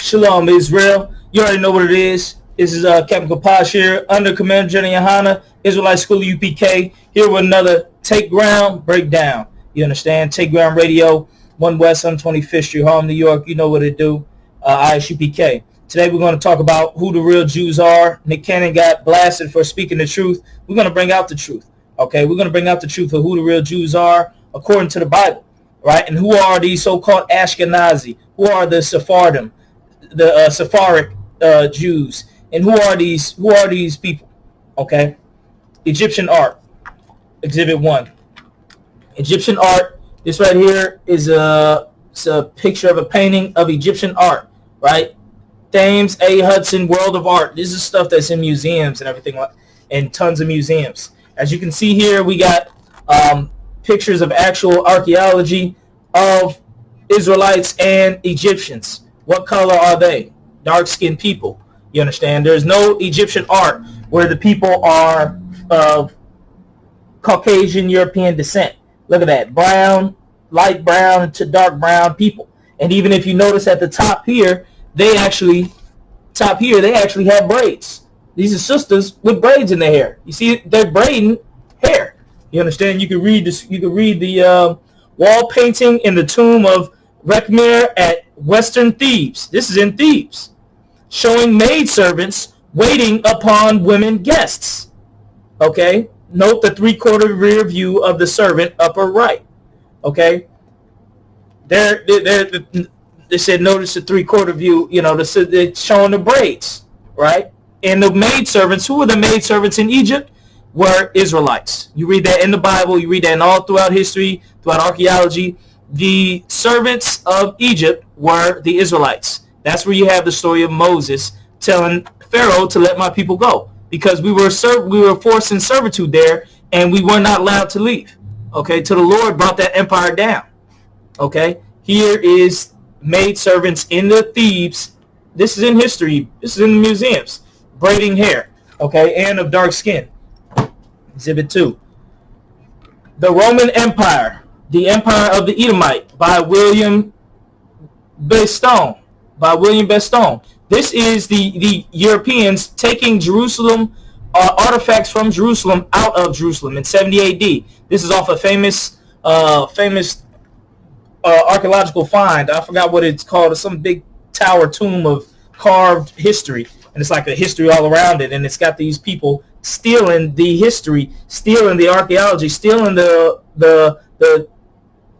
Shalom, Israel. You already know what it is. This is Captain Kapash here, under Commander GEN.YAHANNA, Israelite School UPK, here with another Take Ground Breakdown. You understand? Take Ground Radio, 1 West on 25th Street, Harlem, New York. You know what it do. I.S.U.P.K. Today we're going to talk about who the real Jews are. Nick Cannon got blasted for speaking the truth. We're going to bring out the truth. Okay, we're going to bring out the truth of who the real Jews are according to the Bible, right? And who are these so-called Ashkenazi? Who are the Sephardim, the Sephardic Jews? And who are these people? Okay, Egyptian art, Exhibit 1. Egyptian art. This right here is it's a picture of a painting of Egyptian art, right? Thames A. Hudson World of Art. This is stuff that's in museums and everything, and tons of museums. As you can see here, we got pictures of actual archaeology of Israelites and Egyptians. What color are they? Dark-skinned people. You understand? There's no Egyptian art where the people are of Caucasian European descent. Look at that. Brown, light brown to dark brown people. And even if you notice at the top here, they actually have braids. These are sisters with braids in their hair. You see, they're braiding hair. You understand? You can read this. You can read the wall painting in the tomb of Rekhmir at Western Thebes. This is in Thebes, showing maidservants waiting upon women guests. Okay. Note the 3/4 rear view of the servant, upper right. Okay. They said notice the 3/4 view. You know, they're showing the braids, right? And the maidservants, who were the maidservants in Egypt, were Israelites. You read that in the Bible. You read that in all throughout history, throughout archaeology. The servants of Egypt were the Israelites. That's where you have the story of Moses telling Pharaoh to let my people go, because we were forced in servitude there, and we were not allowed to leave. Okay, till the Lord brought that empire down. Okay, here is maidservants in the Thebes. This is in history. This is in the museums. Braiding hair, okay, and of dark skin. Exhibit 2. The Roman Empire, the Empire of the Edomite, by William Bestone. This is the Europeans taking Jerusalem, artifacts from Jerusalem out of Jerusalem in 70 AD. This is off a famous archaeological find. I forgot what it's called. It's some big tower tomb of carved history. And it's like a history all around it. And it's got these people stealing the history, stealing the archaeology, stealing the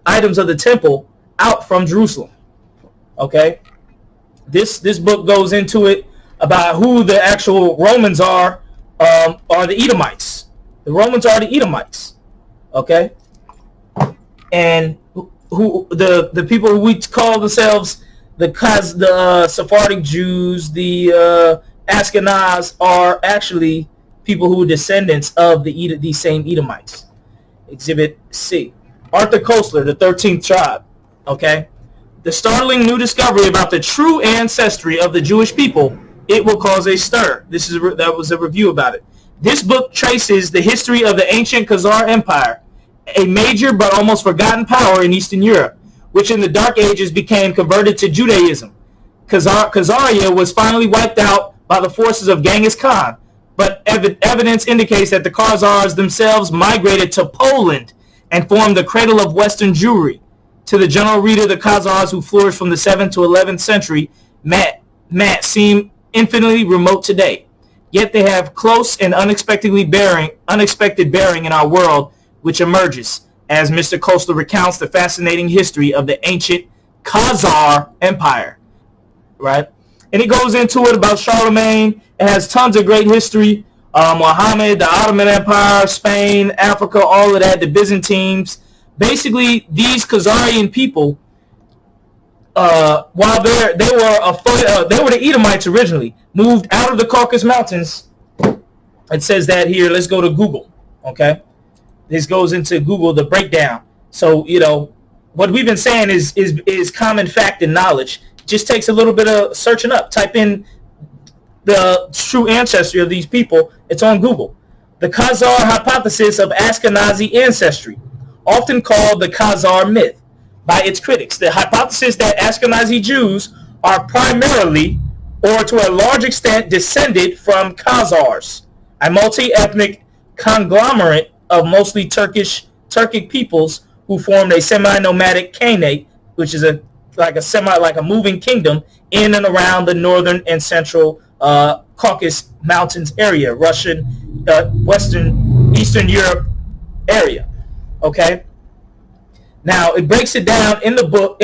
items of the temple out from Jerusalem. Okay? This book goes into it about who the actual Romans are the Edomites. The Romans are the Edomites. Okay? And who the people who we call themselves the Sephardic Jews, the Ashkenazi, are actually people who are descendants of these same Edomites. Exhibit C. Arthur Koestler, the 13th tribe. Okay? The startling new discovery about the true ancestry of the Jewish people, it will cause a stir. That was a review about it. This book traces the history of the ancient Khazar Empire, a major but almost forgotten power in Eastern Europe, which in the Dark Ages became converted to Judaism. Khazaria was finally wiped out by the forces of Genghis Khan, but evidence indicates that the Khazars themselves migrated to Poland and formed the cradle of Western Jewry. To the general reader, the Khazars, who flourished from the 7th to 11th century, seem infinitely remote today. Yet they have close and unexpected bearing in our world, which emerges as Mr. Koestler recounts the fascinating history of the ancient Khazar Empire, right? And he goes into it about Charlemagne. It has tons of great history. Muhammad, the Ottoman Empire, Spain, Africa, all of that, the Byzantines. Basically, these Khazarian people, while they were the Edomites originally, moved out of the Caucasus Mountains. It says that here. Let's go to Google, okay? This goes into Google, the breakdown. So, you know, what we've been saying is common fact and knowledge. It just takes a little bit of searching up. Type in the true ancestry of these people. It's on Google. The Khazar hypothesis of Ashkenazi ancestry, often called the Khazar Myth by its critics. The hypothesis that Ashkenazi Jews are primarily, or to a large extent, descended from Khazars, a multi-ethnic conglomerate of mostly Turkic peoples who formed a semi-nomadic Khanate, which is like a moving kingdom in and around the northern and central Caucasus Mountains area, Russian, Eastern Europe area. Okay. Now it breaks it down in the book.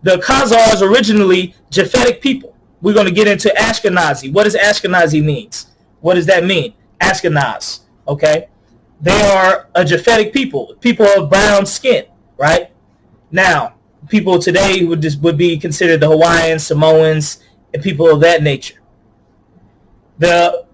The Khazars originally Japhetic people. We're going to get into Ashkenazi. What does Ashkenazi means? What does that mean? Ashkenaz. Okay. They are a Japhetic people of brown skin, right? Now, people today would be considered the Hawaiians, Samoans, and people of that nature. The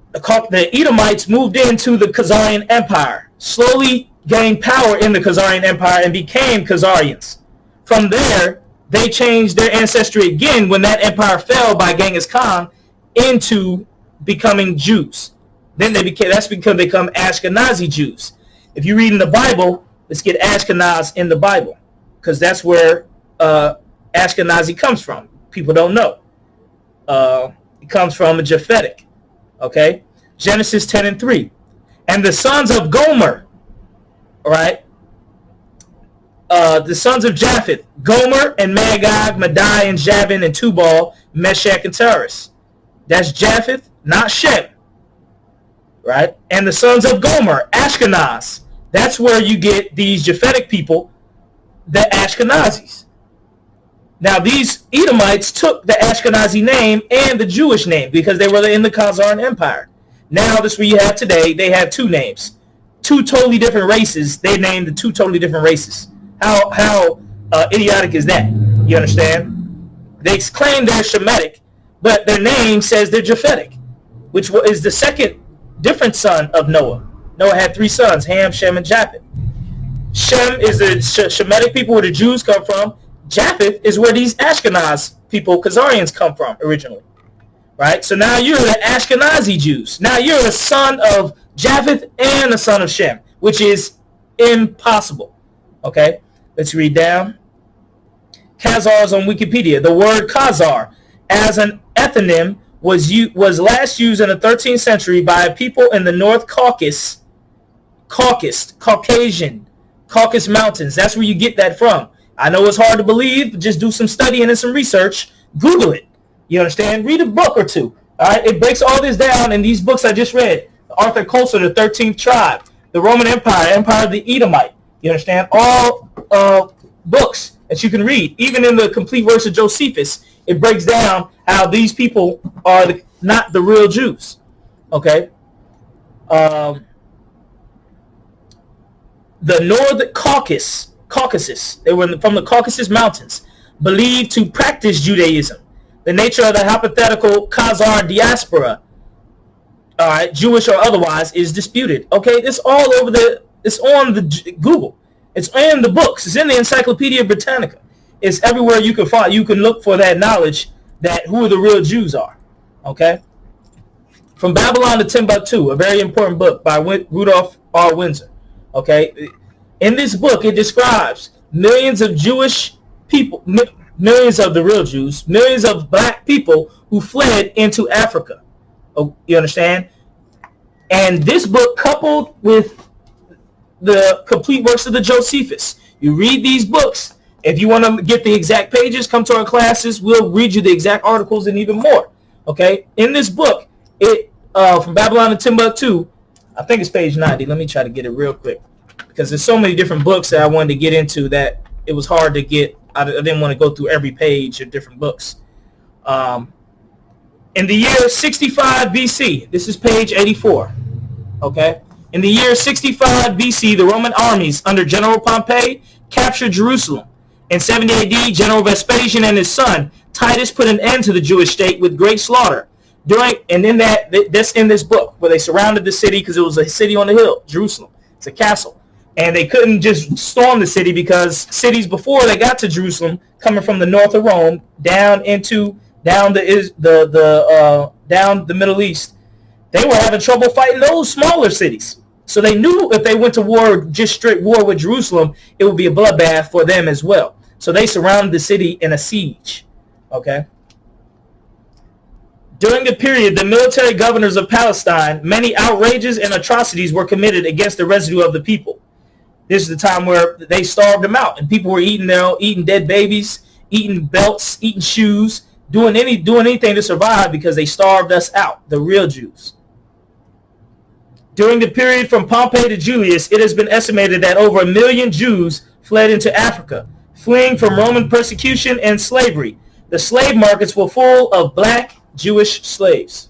Edomites moved into the Khazarian Empire, slowly gained power in the Khazarian Empire, and became Khazarians. From there, they changed their ancestry again when that empire fell by Genghis Khan into becoming Jews. Then that's because they become Ashkenazi Jews. If you read in the Bible, let's get Ashkenaz in the Bible, because that's where Ashkenazi comes from. People don't know. It comes from a Japhetic. Okay, Genesis 10:3, and the sons of Gomer. All right, the sons of Japheth, Gomer and Magog, Madai and Javan and Tubal, Meshach and Tiras. That's Japheth, not Shem. Right? And the sons of Gomer, Ashkenaz. That's where you get these Japhetic people, the Ashkenazis. Now these Edomites took the Ashkenazi name and the Jewish name because they were in the Khazar Empire. Now this is what you have today. They have two names. Two totally different races. They named the two totally different races. How idiotic is that? You understand? They claim they're Shemitic, but their name says they're Japhetic, which is the second different son of Noah. Noah had three sons, Ham, Shem, and Japheth. Shem is the Shemitic people where the Jews come from. Japheth is where these Ashkenaz people, Khazarians, come from originally. Right? So now you're the Ashkenazi Jews. Now you're a son of Japheth and a son of Shem, which is impossible. Okay? Let's read down. Khazars on Wikipedia. The word Khazar as an ethnonym was last used in the 13th century by people in the North Caucasus Mountains. That's where you get that from. I know it's hard to believe, but just do some studying and some research. Google it. You understand? Read a book or two. All right? It breaks all this down in these books I just read. Arthur Koestler, the 13th tribe, the Roman Empire, Empire of the Edomite. You understand? All books that you can read. Even in the complete works of Josephus, it breaks down how these people are not the real Jews. Okay? The North Caucasus, they were from the Caucasus Mountains, believed to practice Judaism. The nature of the hypothetical Khazar diaspora, all right, Jewish or otherwise, is disputed. Okay, it's all over it's on the Google. It's in the books. It's in the Encyclopedia Britannica. It's everywhere you can find. You can look for that knowledge that who the real Jews are. Okay. From Babylon to Timbuktu, a very important book by Rudolph R. Windsor. Okay. In this book, it describes millions of Jewish people, millions of the real Jews, millions of black people who fled into Africa. Oh, you understand? And this book, coupled with the complete works of the Josephus, you read these books. If you want to get the exact pages, come to our classes. We'll read you the exact articles and even more. Okay? In this book, from Babylon to Timbuktu, I think it's page 90. Let me try to get it real quick, because there's so many different books that I wanted to get into that it was hard to get. I didn't want to go through every page of different books. In the year 65 BC, this is page 84. Okay? In the year 65 BC, the Roman armies under General Pompey captured Jerusalem. In 70 AD, General Vespasian and his son Titus put an end to the Jewish state with great slaughter. That's in this book, where they surrounded the city because it was a city on the hill, Jerusalem. It's a castle. And they couldn't just storm the city because cities before they got to Jerusalem, coming from the north of Rome down the Middle East, they were having trouble fighting those smaller cities. So they knew if they went to war, just straight war with Jerusalem, it would be a bloodbath for them as well. So they surrounded the city in a siege. Okay. During the period, the military governors of Palestine, many outrages and atrocities were committed against the residue of the people. This is the time where they starved them out, and people were eating dead babies, eating belts, eating shoes, doing anything to survive because they starved us out, the real Jews. During the period from Pompey to Julius, it has been estimated that over 1 million Jews fled into Africa, fleeing from Roman persecution and slavery. The slave markets were full of black Jewish slaves.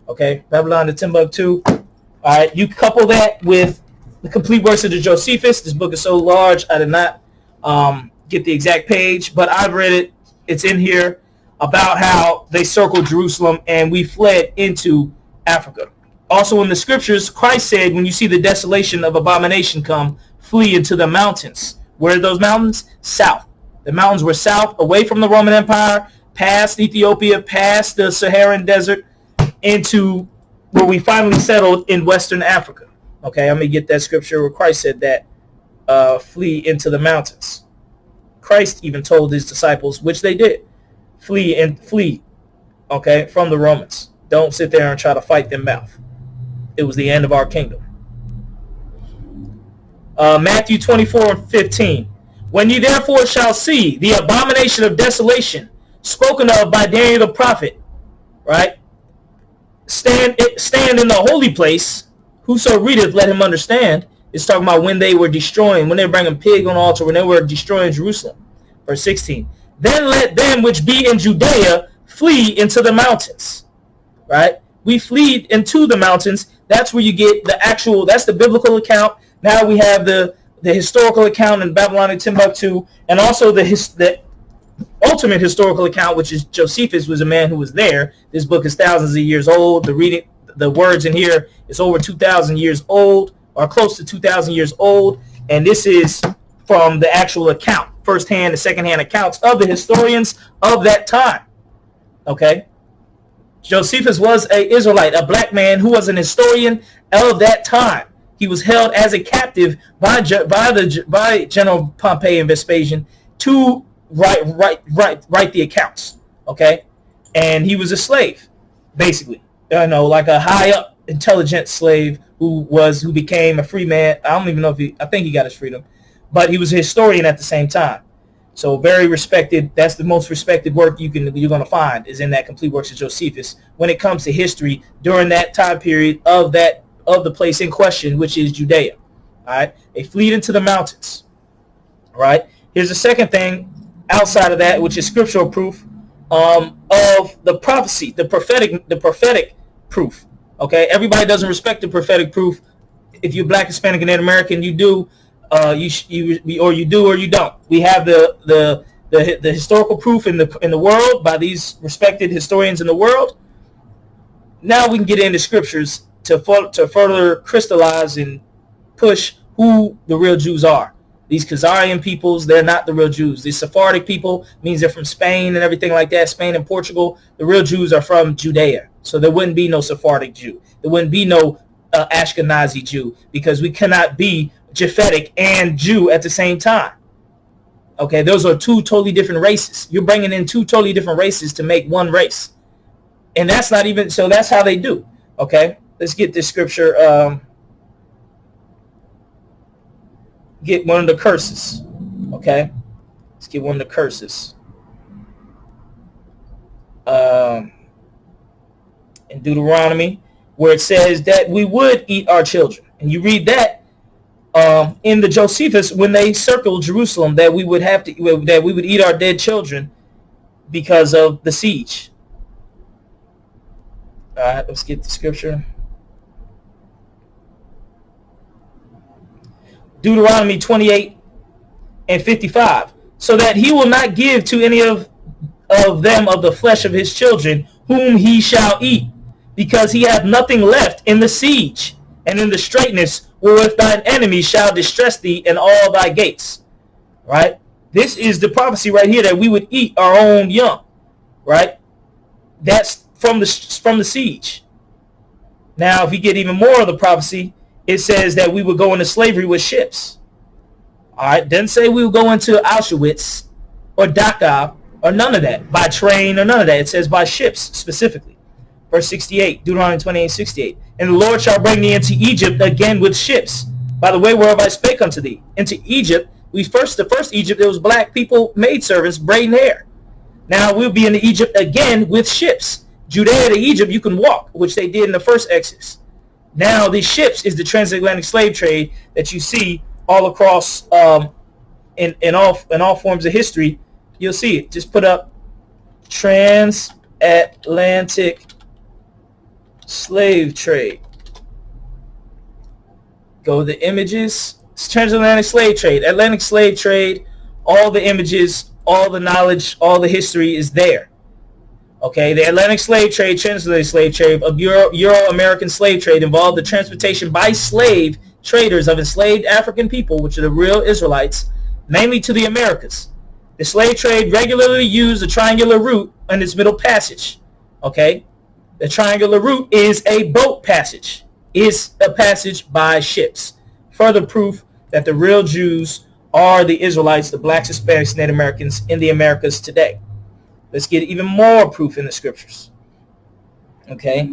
Okay, Babylon to Timbuktu. All right, you couple that with the complete works of the Josephus. This book is so large, I did not get the exact page, but I've read it. It's in here about how they circled Jerusalem and we fled into Africa. Also in the scriptures, Christ said, when you see the desolation of abomination come, flee into the mountains. Where are those mountains? South. The mountains were south, away from the Roman Empire, past Ethiopia, past the Saharan desert, into where we finally settled in Western Africa. Okay, I'm going to get that scripture where Christ said that, flee into the mountains. Christ even told his disciples, which they did, flee, okay, from the Romans. Don't sit there and try to fight them mouth. It was the end of our kingdom. Matthew 24:15. When you therefore shall see the abomination of desolation spoken of by Daniel the prophet, right? Stand in the holy place. Whoso readeth, let him understand. It's talking about when they were destroying, when they were bringing pig on the altar, when they were destroying Jerusalem. Verse 16. Then let them which be in Judea flee into the mountains. Right? We flee into the mountains. That's where you get the actual, that's the biblical account. Now we have the historical account in Babylon and Timbuktu, and also the ultimate historical account, which is Josephus, was a man who was there. This book is thousands of years old. The words in here is over 2,000 years old, or close to 2,000 years old, and this is from the actual account, first-hand and second-hand accounts of the historians of that time. Okay, Josephus was an Israelite, a black man who was an historian of that time. He was held as a captive by General Pompey and Vespasian to write the accounts. Okay, and he was a slave, basically. Like a high up intelligent slave who became a free man. I don't even know I think he got his freedom, but he was a historian at the same time. So very respected. That's the most respected work you're going to find is in that complete works of Josephus when it comes to history during that time period of the place in question, which is Judea. All right, they fled into the mountains. All right. Here's the second thing outside of that, which is scriptural proof of the prophecy, the prophetic proof. Okay, everybody doesn't respect the prophetic proof. If you're Black, Hispanic, and Native American, you do. You do or you don't. We have the historical proof in the world by these respected historians in the world. Now we can get into scriptures to further crystallize and push who the real Jews are. These Khazarian peoples, they're not the real Jews. These Sephardic people means they're from Spain and everything like that, Spain and Portugal. The real Jews are from Judea. So there wouldn't be no Sephardic Jew. There wouldn't be no Ashkenazi Jew, because we cannot be Japhetic and Jew at the same time. Okay, those are two totally different races. You're bringing in two totally different races to make one race. And that's not even, so that's how they do. Okay, let's get this scripture. Get one of the curses. Okay, let's get one of the curses. In Deuteronomy, where it says that we would eat our children. And you read that in the Josephus, when they circled Jerusalem, that we would eat our dead children because of the siege. All right, let's get the scripture. Deuteronomy 28:55. So that he will not give to any of them of the flesh of his children, whom he shall eat, because he hath nothing left in the siege, and in the straitness wherewith thine enemies shall distress thee in all thy gates. Right? This is the prophecy right here, that we would eat our own young. Right? That's from the siege. Now, if you get even more of the prophecy, it says that we would go into slavery with ships. All right? Doesn't say we would go into Auschwitz or Dachau or none of that, by train or none of that. It says by ships specifically. verse 68, Deuteronomy 28:68. And the Lord shall bring thee into Egypt again with ships, by the way whereof I spake unto thee. Into Egypt, the first Egypt, there was black people, maidservants, braiding hair. Now we'll be in Egypt again with ships. Judea to Egypt, you can walk, which they did in the first Exodus. Now these ships is the transatlantic slave trade that you see all across in all forms of history. You'll see it. Just put up transatlantic slave trade. Go to the images. It's transatlantic slave trade, Atlantic slave trade. All the images, all the knowledge, all the history is there. Okay, the Atlantic slave trade, transatlantic slave trade, of Euro-American slave trade involved the transportation by slave traders of enslaved African people, which are the real Israelites, mainly to the Americas. The slave trade regularly used a triangular route in its middle passage. Okay, the triangular route is a boat passage, is a passage by ships. Further proof that the real Jews are the Israelites, the blacks, Hispanics, Native Americans in the Americas today. Let's get even more proof in the scriptures. Okay.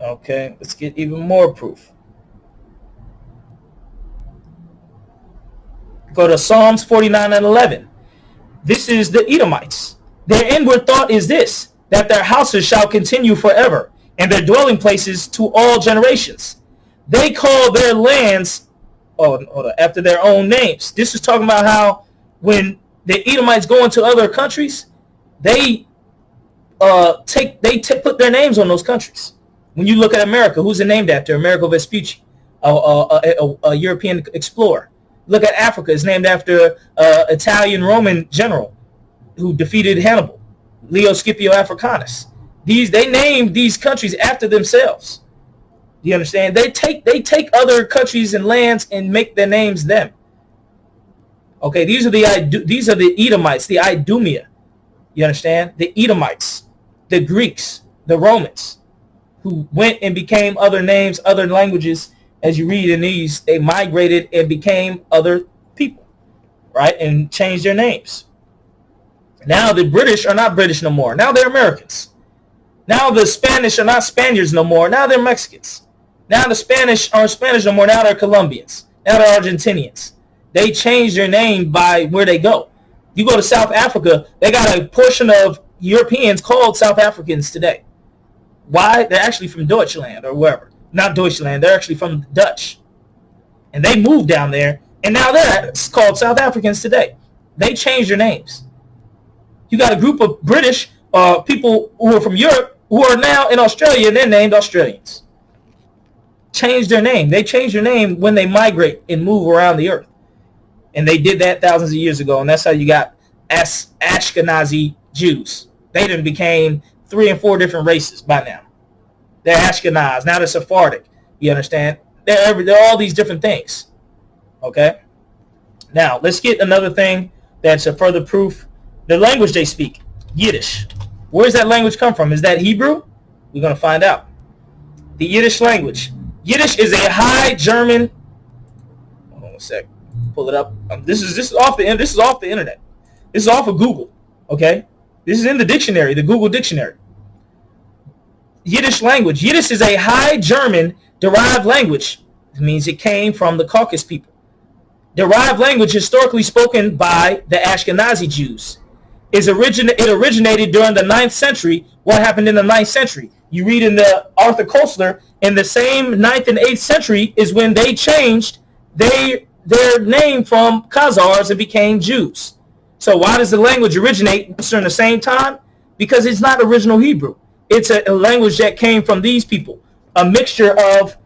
Okay, let's get even more proof. Go to Psalms 49:11. This is the Edomites. Their inward thought is this, that their houses shall continue forever, and their dwelling places to all generations. They call their lands after their own names. This is talking about how when the Edomites go into other countries, they put their names on those countries. When you look at America, who's it named after? Amerigo Vespucci, a European explorer. Look at Africa, it's named after Italian Roman general who defeated Hannibal, Leo Scipio Africanus. They name these countries after themselves. Do you understand? They take other countries and lands and make their names them. Okay, these are the Edomites, the Idumea. You understand? The Edomites, the Greeks, the Romans, who went and became other names, other languages. As you read in these, they migrated and became other people, right? And changed their names. Now the British are not British no more. Now they're Americans. Now the Spanish are not Spaniards no more. Now they're Mexicans. Now the Spanish aren't Spanish no more. Now they're Colombians. Now they're Argentinians. They change their name by where they go. You go to South Africa, they got a portion of Europeans called South Africans today. Why? They're actually from Deutschland or wherever. Not Deutschland. They're actually from Dutch. And they moved down there, and now they're called South Africans today. They changed their names. You got a group of British people who are from Europe who are now in Australia, and they're named Australians. Change their name. They change their name when they migrate and move around the earth. And they did that thousands of years ago, and that's how you got Ashkenazi Jews. They done became 3 and 4 different races by now. They're Ashkenaz. Now they're Sephardic. You understand? They're all these different things. Okay? Now, let's get another thing that's a further proof. The language they speak, Yiddish. Where does that language come from? Is that Hebrew? We're going to find out. The Yiddish language. Yiddish is a High German. Hold on a sec. Pull it up. This is off the internet. This is off of Google. Okay? This is in the dictionary, the Google dictionary. Yiddish language. Yiddish is a High German derived language. It means it came from the Caucasus people. Derived language historically spoken by the Ashkenazi Jews. It originated during the 9th century. What happened in the 9th century? You read in the Arthur Koestler, in the same 9th and 8th century is when they changed their name from Khazars and became Jews. So why does the language originate during the same time? Because it's not original Hebrew. It's a language that came from these people, a mixture of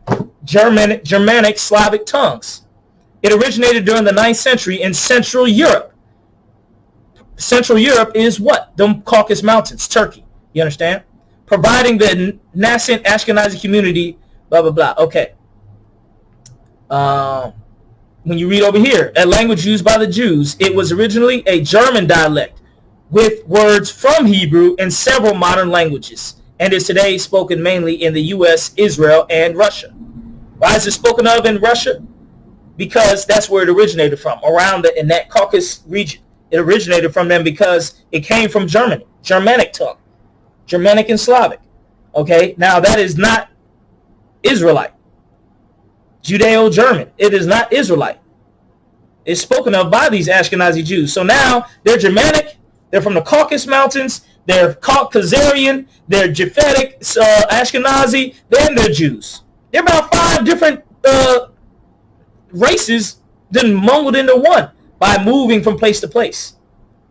Germanic, Slavic tongues. It originated during the 9th century in Central Europe. Central Europe is what? The Caucasus Mountains, Turkey. You understand? Providing the nascent Ashkenazi community, blah, blah, blah. Okay. When you read over here, a language used by the Jews, it was originally a German dialect with words from Hebrew and several modern languages, and is today spoken mainly in the U.S., Israel, and Russia. Why is it spoken of in Russia? Because that's where it originated from, around in that Caucasus region. It originated from them because it came from Germany, Germanic tongue, Germanic and Slavic. Okay, now that is not Israelite. Judeo-German. It is not Israelite. It's spoken of by these Ashkenazi Jews. So now they're Germanic. They're from the Caucasus Mountains. They're Khazarian. They're Japhetic, Ashkenazi. Then they're Jews. They're about 5 different races then mumbled into one by moving from place to place.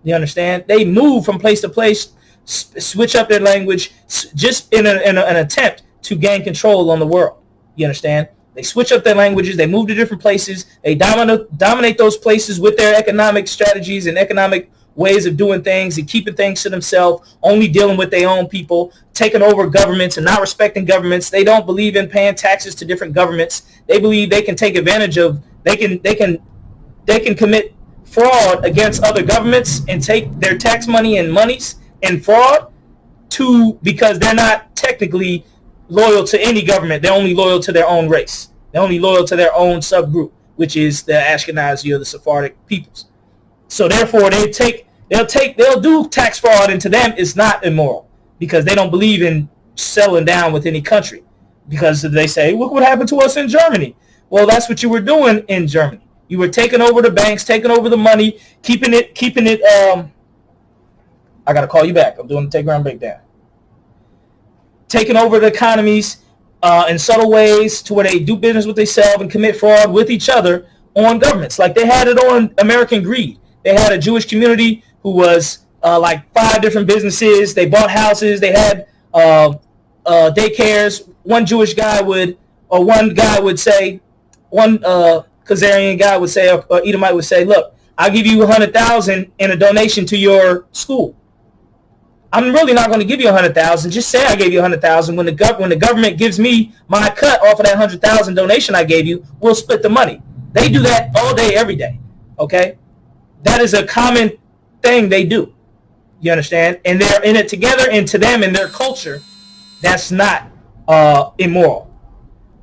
You understand? They move from place to place, switch up their language, just in an attempt to gain control on the world. You understand? They switch up their languages. They move to different places. They dominate those places with their economic strategies and economic ways of doing things and keeping things to themselves, only dealing with their own people, taking over governments and not respecting governments. They don't believe in paying taxes to different governments. They believe they can take advantage of, they can commit fraud against other governments and take their tax money and monies and fraud because they're not technically loyal to any government. They're only loyal to their own race. They're only loyal to their own subgroup, which is the Ashkenazi or the Sephardic peoples. So therefore, they'll do tax fraud, and to them it's not immoral because they don't believe in settling down with any country, because they say, look what happened to us in Germany. Well, that's what you were doing in Germany. You were taking over the banks, taking over the money, keeping it. I gotta call you back. I'm doing the take ground breakdown. Taking over the economies in subtle ways to where they do business with themselves and commit fraud with each other on governments. Like they had it on American Greed. They had a Jewish community who was like 5 different businesses. They bought houses. They had daycares. One Jewish guy would say, one Khazarian guy would say, or Edomite would say, look, I'll give you $100,000 in a donation to your school. I'm really not going to give you $100,000. Just say I gave you $100,000. When the government gives me my cut off of that $100,000 donation I gave you, we'll split the money. They do that all day, every day. Okay, that is a common thing they do. You understand? And they're in it together. And to them, in their culture, that's not immoral.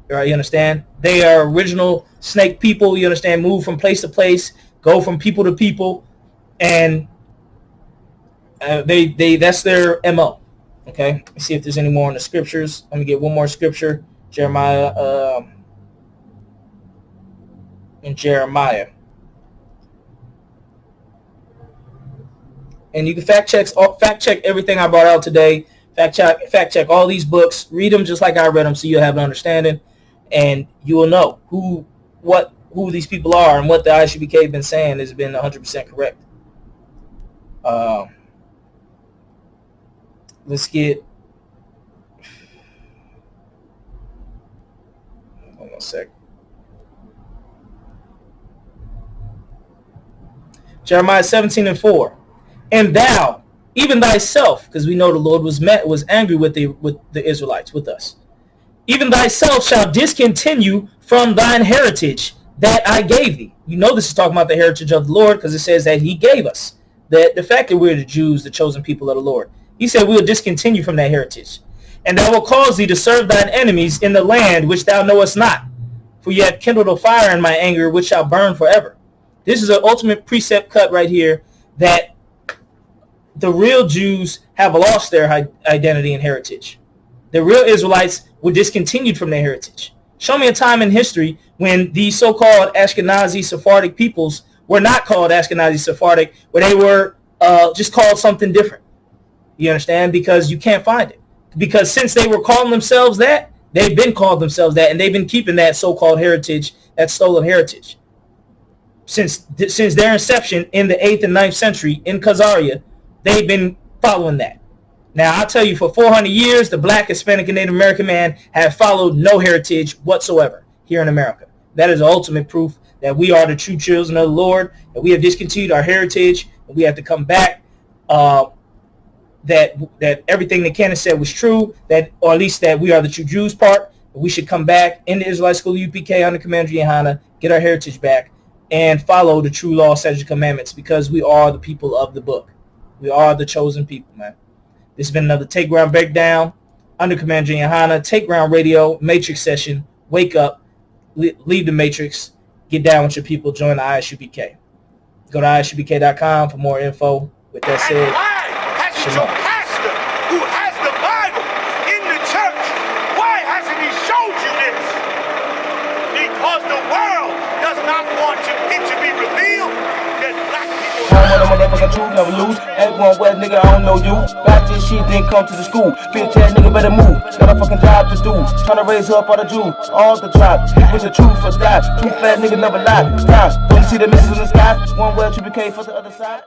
Right? You understand? They are original snake people. You understand? Move from place to place, go from people to people, and they that's their MO. Okay, let's see if there's any more in the scriptures. Let me get one more scripture. Jeremiah and Jeremiah. And you can fact check everything I brought out today. Fact check all these books. Read them just like I read them, so you'll have an understanding, and you will know who these people are and what the I.S.U.P.K have been saying has been 100% correct. Let's get hold on a sec. Jeremiah 17:4. And thou, even thyself, because we know the Lord was angry with the Israelites, with us. Even thyself shall discontinue from thine heritage that I gave thee. You know this is talking about the heritage of the Lord, because it says that he gave us. The fact that we're the Jews, the chosen people of the Lord. He said we will discontinue from that heritage. And thou will cause thee to serve thine enemies in the land which thou knowest not. For you have kindled a fire in my anger, which shall burn forever. This is an ultimate precept cut right here, that the real Jews have lost their identity and heritage. The real Israelites were discontinued from their heritage. Show me a time in history when these so-called Ashkenazi Sephardic peoples were not called Ashkenazi Sephardic, where they were just called something different. You understand? Because you can't find it. Because since they were calling themselves that, they've been called themselves that, and they've been keeping that so-called heritage, that stolen heritage. Since their inception in the 8th and 9th century in Khazaria, they've been following that. Now, I'll tell you, for 400 years, the Black, Hispanic, and Native American man have followed no heritage whatsoever here in America. That is the ultimate proof that we are the true children of the Lord, that we have discontinued our heritage, and we have to come back. That everything that Candace said was true, that, or at least that we are the true Jews part. We should come back in the Israelite school UPK under Commander GEN.YAHANNA, get our heritage back, and follow the true law, statutes, and commandments, because we are the people of the book. We are the chosen people, man. This has been another Take Ground Breakdown under Commander GEN.YAHANNA, Take Ground Radio, Matrix session. Wake up, leave the Matrix, get down with your people, join the I.S.U.P.K. Go to ISUPK.com for more info. With that said, why hasn't your pastor, who has the Bible in the church, why hasn't he showed you this? Because the world does not want it to be revealed that black people. I want a motherfucking truth, never lose. Ain't going west, nigga, I don't know you. Back this shit, then come to the school. Bitch ass nigga better move. Got a fucking job to do. Tryna raise up all the Jews, all the tribes. With the truth or die. True fat nigga never lie. Don't you see the misses in the sky? One way, 2PK for the other side.